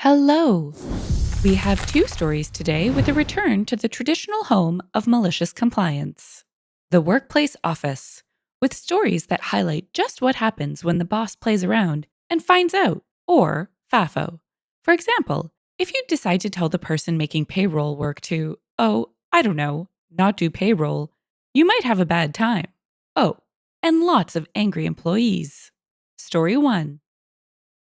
Hello! We have two stories today with a return to the traditional home of malicious compliance. The workplace office, with stories that highlight just what happens when the boss plays around and finds out, or FAFO. For example, if you decide to tell the person making payroll work to, I don't know, not do payroll, you might have a bad time. Oh, and lots of angry employees. Story 1.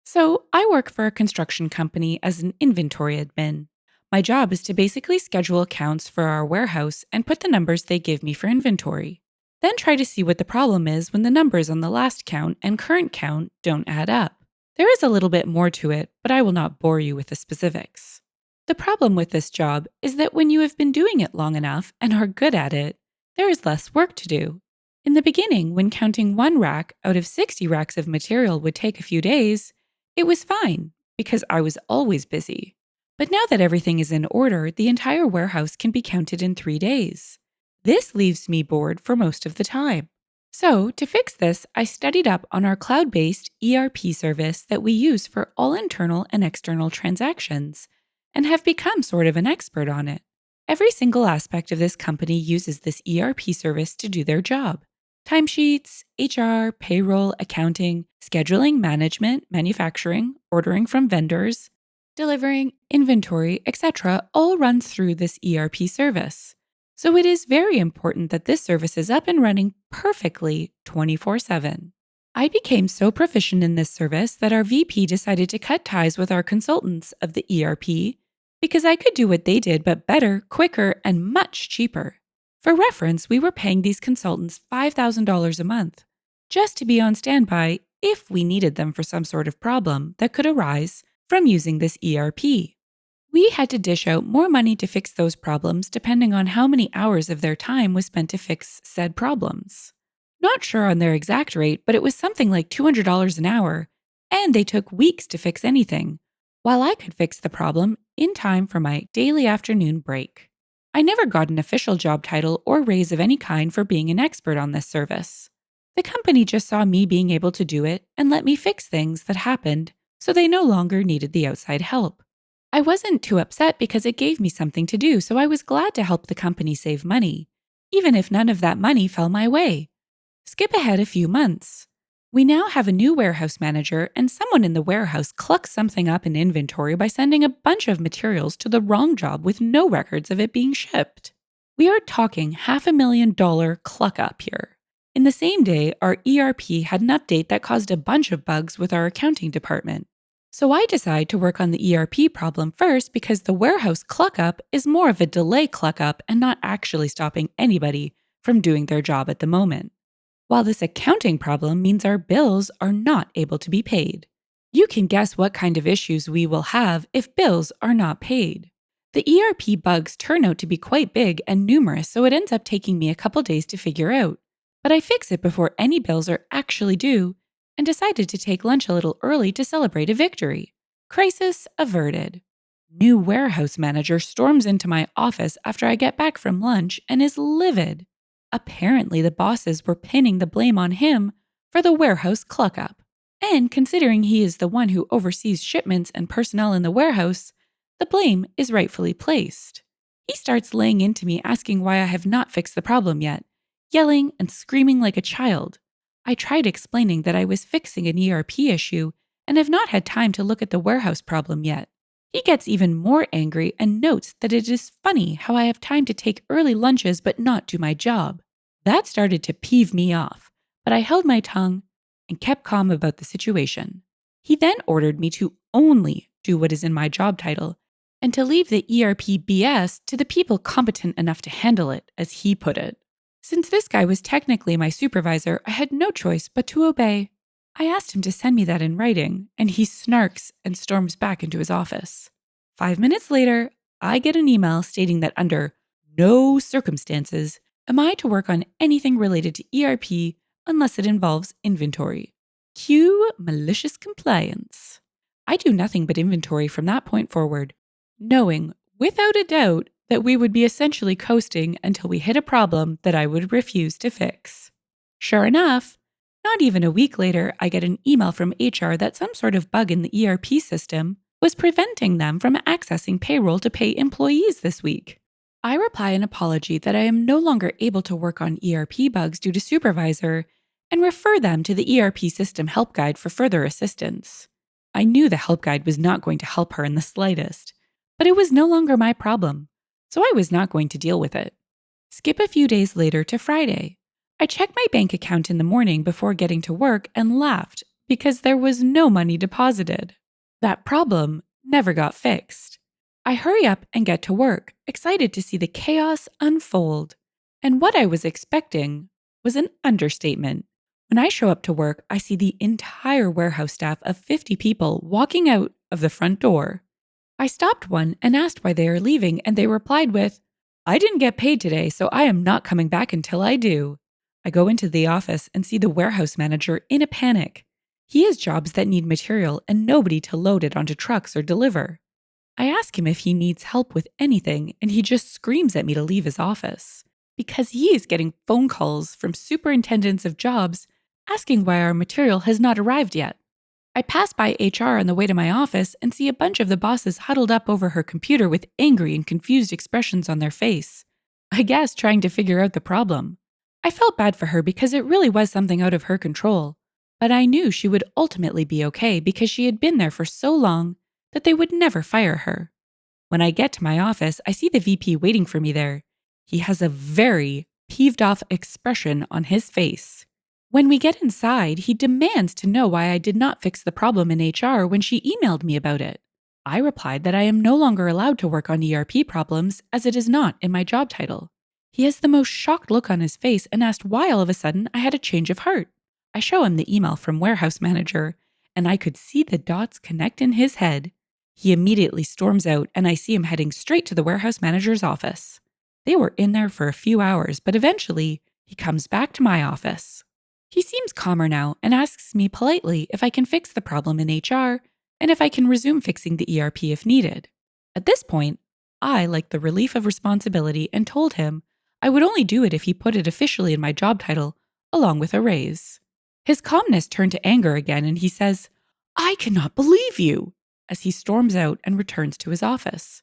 So, I work for a construction company as an inventory admin. My job is to basically schedule accounts for our warehouse and put the numbers they give me for inventory. Then try to see what the problem is when the numbers on the last count and current count don't add up. There is a little bit more to it, but I will not bore you with the specifics. The problem with this job is that when you have been doing it long enough and are good at it, there is less work to do. In the beginning, when counting one rack out of 60 racks of material would take a few days, it was fine because I was always busy. But now that everything is in order, the entire warehouse can be counted in 3 days. This leaves me bored for most of the time. So, to fix this, I studied up on our cloud based ERP service that we use for all internal and external transactions and have become sort of an expert on it. Every single aspect of this company uses this ERP service to do their job. Timesheets, HR, payroll, accounting, scheduling, management, manufacturing, ordering from vendors, delivering, inventory, etc. all run through this ERP service. So it is very important that this service is up and running perfectly 24/7. I became so proficient in this service that our VP decided to cut ties with our consultants of the ERP because I could do what they did but better, quicker, and much cheaper. For reference, we were paying these consultants $5,000 a month just to be on standby if we needed them for some sort of problem that could arise from using this ERP. We had to dish out more money to fix those problems depending on how many hours of their time was spent to fix said problems. Not sure on their exact rate, but it was something like $200 an hour, and they took weeks to fix anything, while I could fix the problem in time for my daily afternoon break. I never got an official job title or raise of any kind for being an expert on this service. The company just saw me being able to do it and let me fix things that happened, so they no longer needed the outside help. I wasn't too upset because it gave me something to do, so I was glad to help the company save money, even if none of that money fell my way. Skip ahead a few months. We now have a new warehouse manager, and someone in the warehouse clucks something up in inventory by sending a bunch of materials to the wrong job with no records of it being shipped. We are talking $500,000 cluck up here. In the same day, our ERP had an update that caused a bunch of bugs with our accounting department. So I decide to work on the ERP problem first because the warehouse cluck up is more of a delay cluck up and not actually stopping anybody from doing their job at the moment. While this accounting problem means our bills are not able to be paid. You can guess what kind of issues we will have if bills are not paid. The ERP bugs turn out to be quite big and numerous, so it ends up taking me a couple days to figure out. But I fix it before any bills are actually due and decided to take lunch a little early to celebrate a victory. Crisis averted. New warehouse manager storms into my office after I get back from lunch and is livid. Apparently, the bosses were pinning the blame on him for the warehouse cluck up. And considering he is the one who oversees shipments and personnel in the warehouse, the blame is rightfully placed. He starts laying into me asking why I have not fixed the problem yet, yelling and screaming like a child. I tried explaining that I was fixing an ERP issue and have not had time to look at the warehouse problem yet. He gets even more angry and notes that it is funny how I have time to take early lunches but not do my job. That started to peeve me off, but I held my tongue and kept calm about the situation. He then ordered me to only do what is in my job title and to leave the ERP BS to the people competent enough to handle it, as he put it. Since this guy was technically my supervisor, I had no choice but to obey. I asked him to send me that in writing, and he snarks and storms back into his office. 5 minutes later, I get an email stating that under no circumstances am I to work on anything related to ERP unless it involves inventory. Cue malicious compliance. I do nothing but inventory from that point forward, knowing without a doubt that we would be essentially coasting until we hit a problem that I would refuse to fix. Sure enough, not even a week later, I get an email from HR that some sort of bug in the ERP system was preventing them from accessing payroll to pay employees this week. I reply an apology that I am no longer able to work on ERP bugs due to supervisor and refer them to the ERP system help guide for further assistance. I knew the help guide was not going to help her in the slightest, but it was no longer my problem, so I was not going to deal with it. Skip a few days later to Friday. I checked my bank account in the morning before getting to work and laughed because there was no money deposited. That problem never got fixed. I hurry up and get to work, excited to see the chaos unfold. And what I was expecting was an understatement. When I show up to work, I see the entire warehouse staff of 50 people walking out of the front door. I stopped one and asked why they are leaving, and they replied with, "I didn't get paid today, so I am not coming back until I do." I go into the office and see the warehouse manager in a panic. He has jobs that need material and nobody to load it onto trucks or deliver. I ask him if he needs help with anything, and he just screams at me to leave his office because he is getting phone calls from superintendents of jobs asking why our material has not arrived yet. I pass by HR on the way to my office and see a bunch of the bosses huddled up over her computer with angry and confused expressions on their face. I guess trying to figure out the problem. I felt bad for her because it really was something out of her control, but I knew she would ultimately be okay because she had been there for so long that they would never fire her. When I get to my office, I see the VP waiting for me there. He has a very peeved off expression on his face. When we get inside, he demands to know why I did not fix the problem in HR when she emailed me about it. I replied that I am no longer allowed to work on ERP problems as it is not in my job title. He has the most shocked look on his face and asked why all of a sudden I had a change of heart. I show him the email from warehouse manager, and I could see the dots connect in his head. He immediately storms out, and I see him heading straight to the warehouse manager's office. They were in there for a few hours, but eventually he comes back to my office. He seems calmer now and asks me politely if I can fix the problem in HR and if I can resume fixing the ERP if needed. At this point, I liked the relief of responsibility and told him I would only do it if he put it officially in my job title, along with a raise. His calmness turned to anger again, and he says, "I cannot believe you," as he storms out and returns to his office.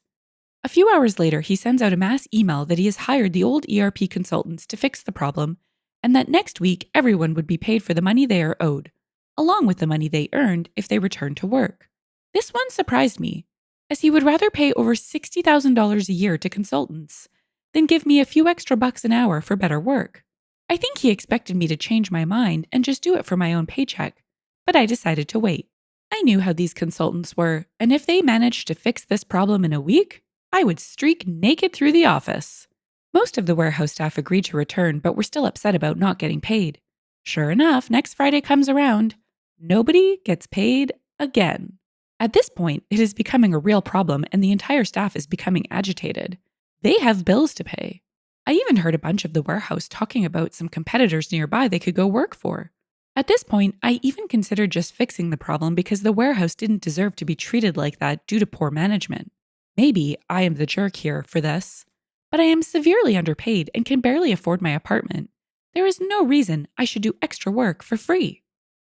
A few hours later, he sends out a mass email that he has hired the old ERP consultants to fix the problem and that next week everyone would be paid for the money they are owed, along with the money they earned if they returned to work. This one surprised me, as he would rather pay over $60,000 a year to consultants than give me a few extra bucks an hour for better work. I think he expected me to change my mind and just do it for my own paycheck, but I decided to wait. I knew how these consultants were, and if they managed to fix this problem in a week, I would streak naked through the office. Most of the warehouse staff agreed to return, but were still upset about not getting paid. Sure enough, next Friday comes around. Nobody gets paid again. At this point, it is becoming a real problem, and the entire staff is becoming agitated. They have bills to pay. I even heard a bunch of the warehouse talking about some competitors nearby they could go work for. At this point, I even considered just fixing the problem because the warehouse didn't deserve to be treated like that due to poor management. Maybe I am the jerk here for this, but I am severely underpaid and can barely afford my apartment. There is no reason I should do extra work for free.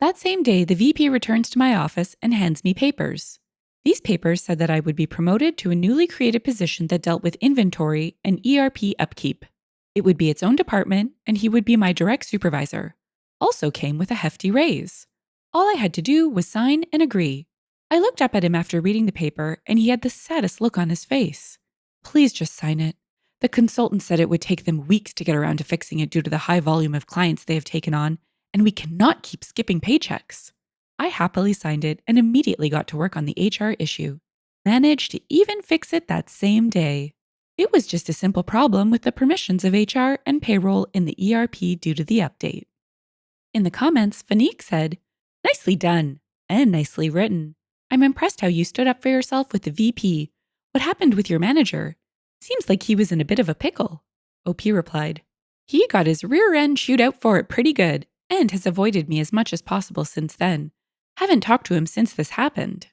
That same day, the VP returns to my office and hands me papers. These papers said that I would be promoted to a newly created position that dealt with inventory and ERP upkeep. It would be its own department, and he would be my direct supervisor. Also came with a hefty raise. All I had to do was sign and agree. I looked up at him after reading the paper, and he had the saddest look on his face. "Please just sign it. The consultant said it would take them weeks to get around to fixing it due to the high volume of clients they have taken on, and we cannot keep skipping paychecks." I happily signed it and immediately got to work on the HR issue. Managed to even fix it that same day. It was just a simple problem with the permissions of HR and payroll in the ERP due to the update. In the comments, Fanique said, "Nicely done and nicely written. I'm impressed how you stood up for yourself with the VP. What happened with your manager? Seems like he was in a bit of a pickle." OP replied, "He got his rear end chewed out for it pretty good and has avoided me as much as possible since then. Haven't talked to him since this happened."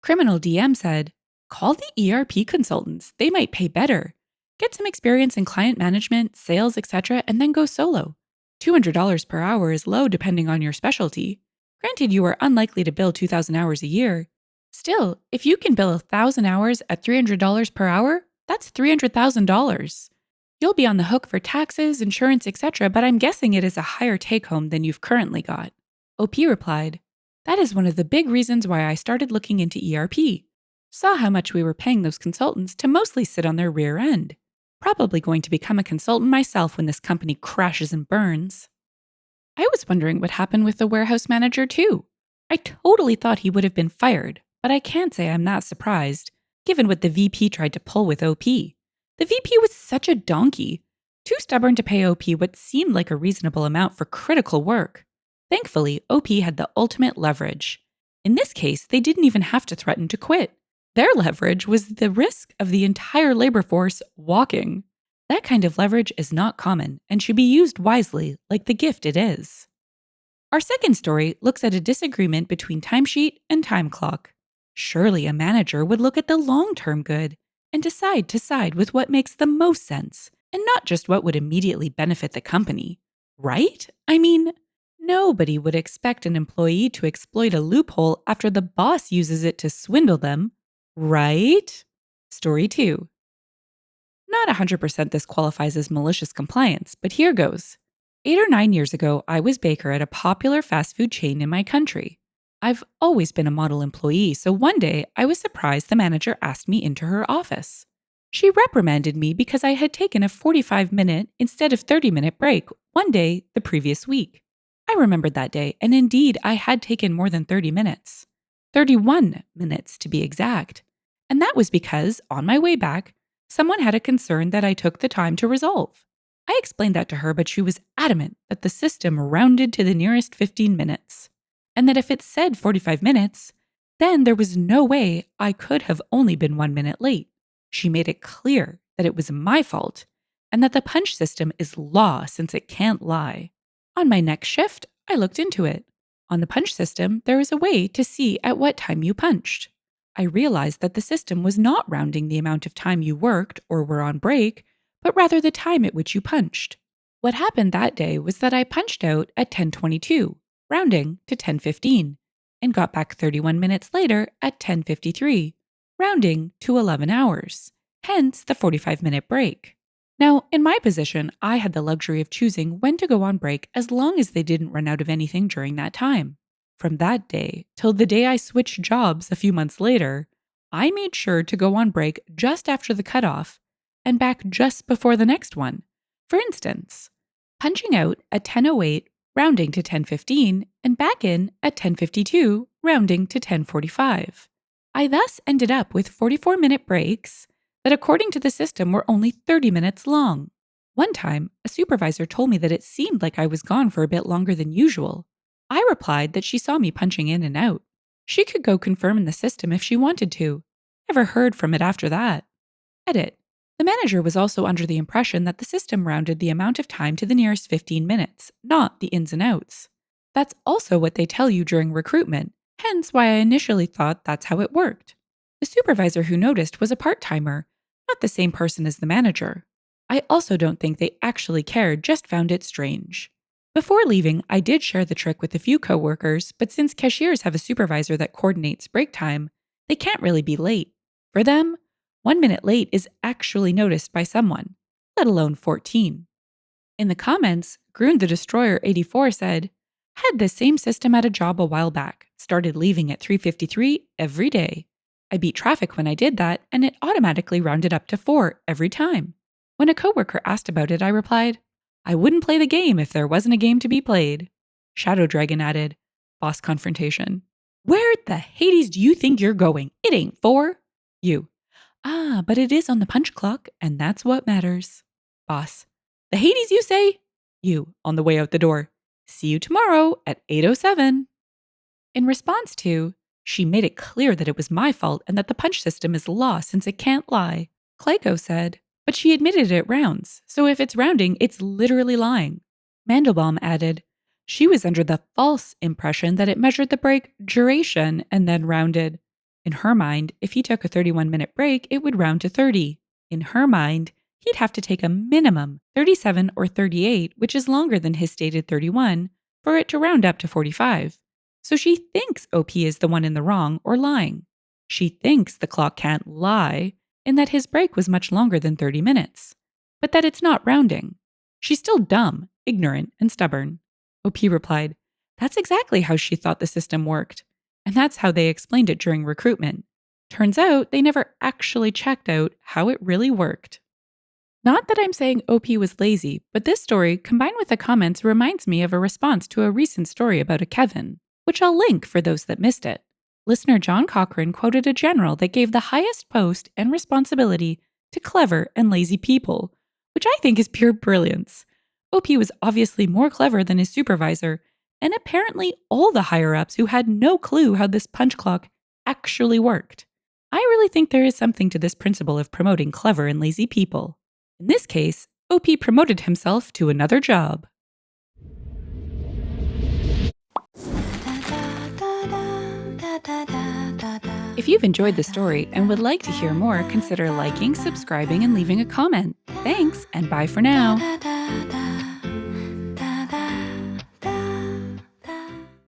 Criminal DM said, "Call the ERP consultants. They might pay better. Get some experience in client management, sales, etc., and then go solo. $200 per hour is low depending on your specialty. Granted, you are unlikely to bill 2,000 hours a year. Still, if you can bill 1,000 hours at $300 per hour, that's $300,000. You'll be on the hook for taxes, insurance, etc., but I'm guessing it is a higher take home than you've currently got. OP replied, "That is one of the big reasons why I started looking into ERP. Saw how much we were paying those consultants to mostly sit on their rear end. Probably going to become a consultant myself when this company crashes and burns." I was wondering what happened with the warehouse manager, too. I totally thought he would have been fired, but I can't say I'm not surprised, given what the VP tried to pull with OP. The VP was such a donkey, too stubborn to pay OP what seemed like a reasonable amount for critical work. Thankfully, OP had the ultimate leverage. In this case, they didn't even have to threaten to quit. Their leverage was the risk of the entire labor force walking. That kind of leverage is not common and should be used wisely, like the gift it is. Our second story looks at a disagreement between timesheet and time clock. Surely a manager would look at the long-term good and decide to side with what makes the most sense and not just what would immediately benefit the company. Right? I mean, nobody would expect an employee to exploit a loophole after the boss uses it to swindle them. Right? Story 2. Not 100% this qualifies as malicious compliance, but here goes. 8 or 9 years ago, I was baker at a popular fast food chain in my country. I've always been a model employee, so one day I was surprised the manager asked me into her office. She reprimanded me because I had taken a 45-minute instead of 30-minute break one day the previous week. I remembered that day, and indeed I had taken more than 30 minutes. 31 minutes to be exact. And that was because, on my way back, someone had a concern that I took the time to resolve. I explained that to her, but she was adamant that the system rounded to the nearest 15 minutes, and that if it said 45 minutes, then there was no way I could have only been 1 minute late. She made it clear that it was my fault, and that the punch system is law since it can't lie. On my next shift, I looked into it. On the punch system, there is a way to see at what time you punched. I realized that the system was not rounding the amount of time you worked or were on break, but rather the time at which you punched. What happened that day was that I punched out at 10:22, rounding to 10:15, and got back 31 minutes later at 10:53, rounding to 11 hours, hence the 45-minute break. Now, in my position, I had the luxury of choosing when to go on break as long as they didn't run out of anything during that time. From that day till the day I switched jobs a few months later, I made sure to go on break just after the cutoff and back just before the next one. For instance, punching out at 10:08, rounding to 10:15, and back in at 10:52, rounding to 10:45. I thus ended up with 44-minute breaks that, according to the system, were only 30 minutes long. One time, a supervisor told me that it seemed like I was gone for a bit longer than usual. I replied that she saw me punching in and out. She could go confirm in the system if she wanted to. Never heard from it after that. Edit. The manager was also under the impression that the system rounded the amount of time to the nearest 15 minutes, not the ins and outs. That's also what they tell you during recruitment, hence why I initially thought that's how it worked. The supervisor who noticed was a part-timer, not the same person as the manager. I also don't think they actually cared, just found it strange. Before leaving, I did share the trick with a few coworkers, but since cashiers have a supervisor that coordinates break time, they can't really be late. For them, 1 minute late is actually noticed by someone, let alone 14. In the comments, Groon the Destroyer 84 said, "Had the same system at a job a while back, started leaving at 3:53 every day. I beat traffic when I did that, and it automatically rounded up to 4 every time. When a coworker asked about it, I replied, I wouldn't play the game if there wasn't a game to be played." Shadow Dragon added, "Boss confrontation. Where the Hades do you think you're going? It ain't 4. You. Ah, but it is on the punch clock, and that's what matters. Boss. The Hades, you say? You, on the way out the door. See you tomorrow at 8:07. In response to, she made it clear that it was my fault and that the punch system is law since it can't lie. Clayco said, but she admitted it rounds, so if it's rounding, it's literally lying. Mandelbaum added, she was under the false impression that it measured the break duration and then rounded. In her mind, if he took a 31-minute break, it would round to 30. In her mind, he'd have to take a minimum 37 or 38, which is longer than his stated 31, for it to round up to 45. So she thinks OP is the one in the wrong or lying. She thinks the clock can't lie in that his break was much longer than 30 minutes, but that it's not rounding. She's still dumb, ignorant, and stubborn. OP replied, "That's exactly how she thought the system worked. And that's how they explained it during recruitment. Turns out they never actually checked out how it really worked." Not that I'm saying OP was lazy, but this story, combined with the comments, reminds me of a response to a recent story about a Kevin, which I'll link for those that missed it. Listener John Cochran quoted a general that gave the highest post and responsibility to clever and lazy people, which I think is pure brilliance. OP was obviously more clever than his supervisor, and apparently all the higher-ups who had no clue how this punch clock actually worked. I really think there is something to this principle of promoting clever and lazy people. In this case, OP promoted himself to another job. If you've enjoyed the story and would like to hear more, consider liking, subscribing, and leaving a comment. Thanks, and bye for now.